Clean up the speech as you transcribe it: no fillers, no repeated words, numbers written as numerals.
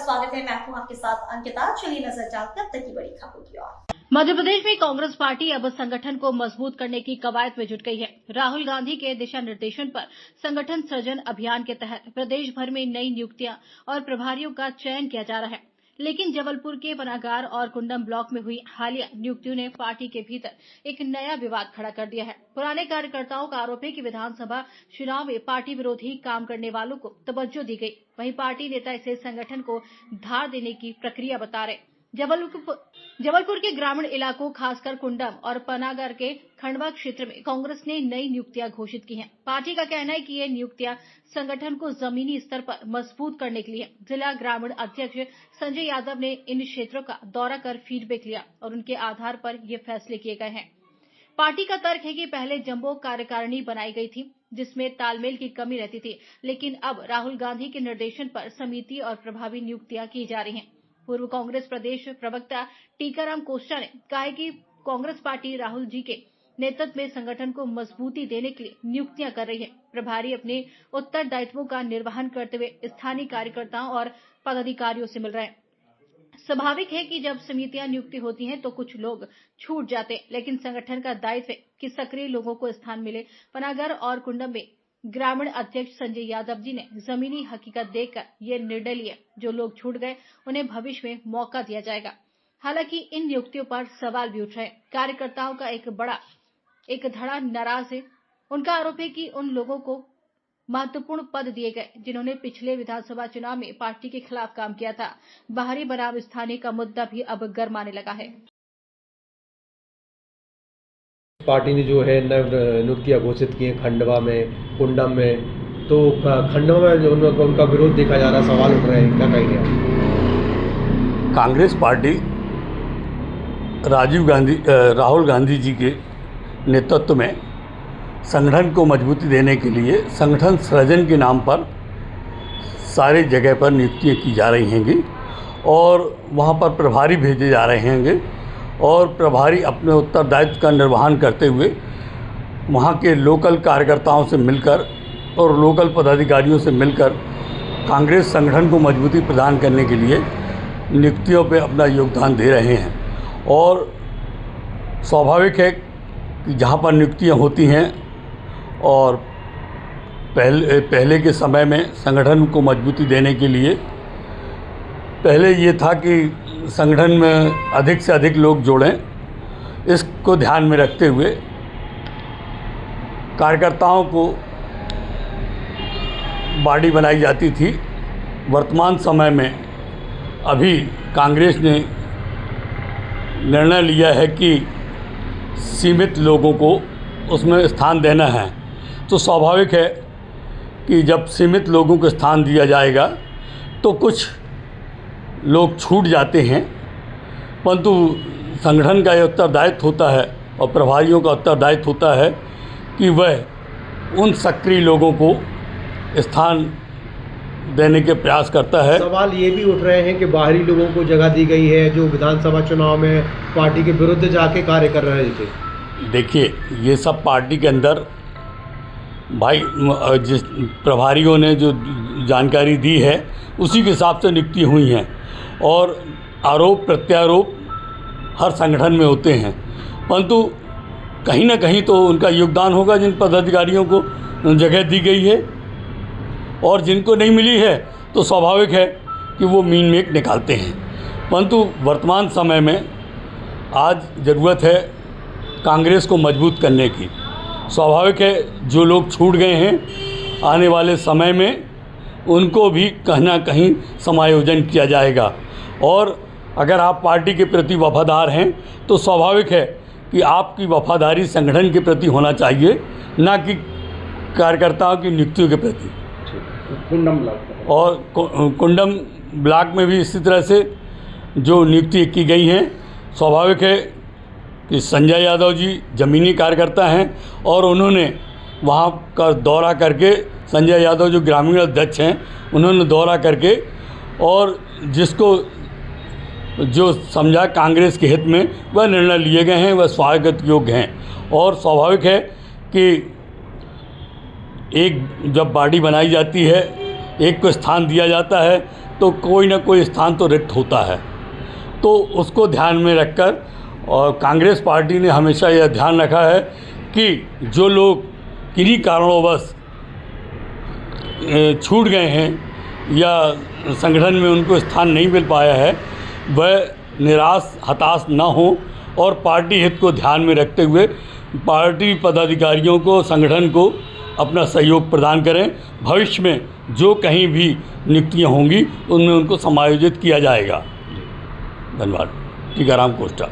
स्वागत है। मैं हूं आपके साथ अंकिता। चलिए नजर डालते हैं अब तक की बड़ी खबरों की ओर। मध्य प्रदेश में कांग्रेस पार्टी अब संगठन को मजबूत करने की कवायद में जुट गई है। राहुल गांधी के दिशा निर्देशन पर संगठन सृजन अभियान के तहत प्रदेश भर में नई नियुक्तियां और प्रभारियों का चयन किया जा रहा है। लेकिन जबलपुर के पनागर और कुंडम ब्लॉक में हुई हालिया नियुक्तियों ने पार्टी के भीतर एक नया विवाद खड़ा कर दिया है। पुराने कार्यकर्ताओं का आरोप है कि विधानसभा चुनाव में पार्टी विरोधी काम करने वालों को तवज्जो दी गई। वहीं पार्टी नेता इसे संगठन को धार देने की प्रक्रिया बता रहे। जबलपुर के ग्रामीण इलाकों खासकर कुंडम और पनागर के खंडवा क्षेत्र में कांग्रेस ने नई नियुक्तियां घोषित की हैं। पार्टी का कहना है कि ये नियुक्तियां संगठन को जमीनी स्तर पर मजबूत करने के लिए। जिला ग्रामीण अध्यक्ष संजय यादव ने इन क्षेत्रों का दौरा कर फीडबैक लिया और उनके आधार पर ये फैसले किए गए हैं। पार्टी का तर्क है कि पहले जंबो कार्यकारिणी बनाई गई थी जिसमें तालमेल की कमी रहती थी, लेकिन अब राहुल गांधी के निर्देशन पर समिति और प्रभावी नियुक्तियां की जा रही हैं। पूर्व कांग्रेस प्रदेश प्रवक्ता टीकाराम कोस्टा ने कहा है कि कांग्रेस पार्टी राहुल जी के नेतृत्व में संगठन को मजबूती देने के लिए नियुक्तियां कर रही है। प्रभारी अपने उत्तरदायित्वों का निर्वहन करते हुए स्थानीय कार्यकर्ताओं और पदाधिकारियों से मिल रहे हैं। स्वाभाविक है कि जब समितियां नियुक्ति होती हैं तो कुछ लोग छूट जाते हैं, लेकिन संगठन का दायित्व है कि सक्रिय लोगों को स्थान मिले। पनागर और कुंडम में ग्रामीण अध्यक्ष संजय यादव जी ने जमीनी हकीकत देखकर ये निर्णय लिया। जो लोग छूट गए उन्हें भविष्य में मौका दिया जाएगा। हालांकि इन नियुक्तियों पर सवाल भी उठ रहे हैं। कार्यकर्ताओं का एक धड़ा नाराज है। उनका आरोप है कि उन लोगों को महत्वपूर्ण पद दिए गए जिन्होंने पिछले विधानसभा चुनाव में पार्टी के खिलाफ काम किया था। बाहरी बनाम स्थानीय का मुद्दा भी अब गरमाने लगा है। पार्टी ने जो है नियुक्तियां घोषित की हैं खंडवा में, कुंडम में, तो खंडवा में जो उनका विरोध देखा जा रहा है, सवाल उठ रहे हैं, क्या कहेंगे आप? कांग्रेस पार्टी राहुल गांधी जी के नेतृत्व में संगठन को मजबूती देने के लिए संगठन सृजन के नाम पर सारे जगह पर नियुक्तियाँ की जा रही हैंगी और वहाँ पर प्रभारी भेजे जा रहे हैंगे और प्रभारी अपने उत्तरदायित्व का निर्वहन करते हुए वहाँ के लोकल कार्यकर्ताओं से मिलकर और लोकल पदाधिकारियों से मिलकर कांग्रेस संगठन को मजबूती प्रदान करने के लिए नियुक्तियों पे अपना योगदान दे रहे हैं। और स्वाभाविक है कि जहाँ पर नियुक्तियाँ होती हैं और पहले के समय में संगठन को मजबूती देने के लिए पहले ये था कि संगठन में अधिक से अधिक लोग जोड़ें। इसको ध्यान में रखते हुए कार्यकर्ताओं को बॉडी बनाई जाती थी। वर्तमान समय में अभी कांग्रेस ने निर्णय लिया है कि सीमित लोगों को उसमें स्थान देना है, तो स्वाभाविक है कि जब सीमित लोगों को स्थान दिया जाएगा तो कुछ लोग छूट जाते हैं, परंतु संगठन का ये उत्तरदायित्व होता है और प्रभारियों का उत्तरदायित्व होता है कि वह उन सक्रिय लोगों को स्थान देने के प्रयास करता है। सवाल ये भी उठ रहे हैं कि बाहरी लोगों को जगह दी गई है जो विधानसभा चुनाव में पार्टी के विरुद्ध जाके कार्य कर रहे थे। देखिए, ये सब पार्टी के अंदर भाई जिस प्रभारियों ने जो जानकारी दी है उसी के हिसाब से नियुक्ति हुई हैं और आरोप प्रत्यारोप हर संगठन में होते हैं, परंतु कहीं ना कहीं तो उनका योगदान होगा जिन पदाधिकारियों को जगह दी गई है, और जिनको नहीं मिली है तो स्वाभाविक है कि वो मीन मेक निकालते हैं। परंतु वर्तमान समय में आज ज़रूरत है कांग्रेस को मजबूत करने की। स्वाभाविक है जो लोग छूट गए हैं आने वाले समय में उनको भी कहीं ना कहीं समायोजन किया जाएगा। और अगर आप पार्टी के प्रति वफादार हैं तो स्वाभाविक है कि आपकी वफादारी संगठन के प्रति होना चाहिए, ना कि कार्यकर्ताओं की नियुक्तियों के प्रति। कुंडम ब्लॉक और कुंडम ब्लॉक में भी इसी तरह से जो नियुक्ति की गई हैं, स्वाभाविक है कि संजय यादव जी ज़मीनी कार्यकर्ता हैं और उन्होंने वहाँ का दौरा करके, संजय यादव जो ग्रामीण अध्यक्ष हैं उन्होंने दौरा करके और जिसको जो समझा कांग्रेस के हित में वह निर्णय लिए गए हैं, वह स्वागत योग्य हैं। और स्वाभाविक है कि एक जब बॉडी बनाई जाती है, एक को स्थान दिया जाता है, तो कोई ना कोई स्थान तो रिक्त होता है। तो उसको ध्यान में रखकर और कांग्रेस पार्टी ने हमेशा यह ध्यान रखा है कि जो लोग किन्हीं कारणोंवश छूट गए हैं या संगठन में उनको स्थान नहीं मिल पाया है, वह निराश हताश न हो और पार्टी हित को ध्यान में रखते हुए पार्टी पदाधिकारियों को, संगठन को अपना सहयोग प्रदान करें। भविष्य में जो कहीं भी नियुक्तियां होंगी उनमें उनको समायोजित किया जाएगा। धन्यवाद। टीकाराम कोष्टा।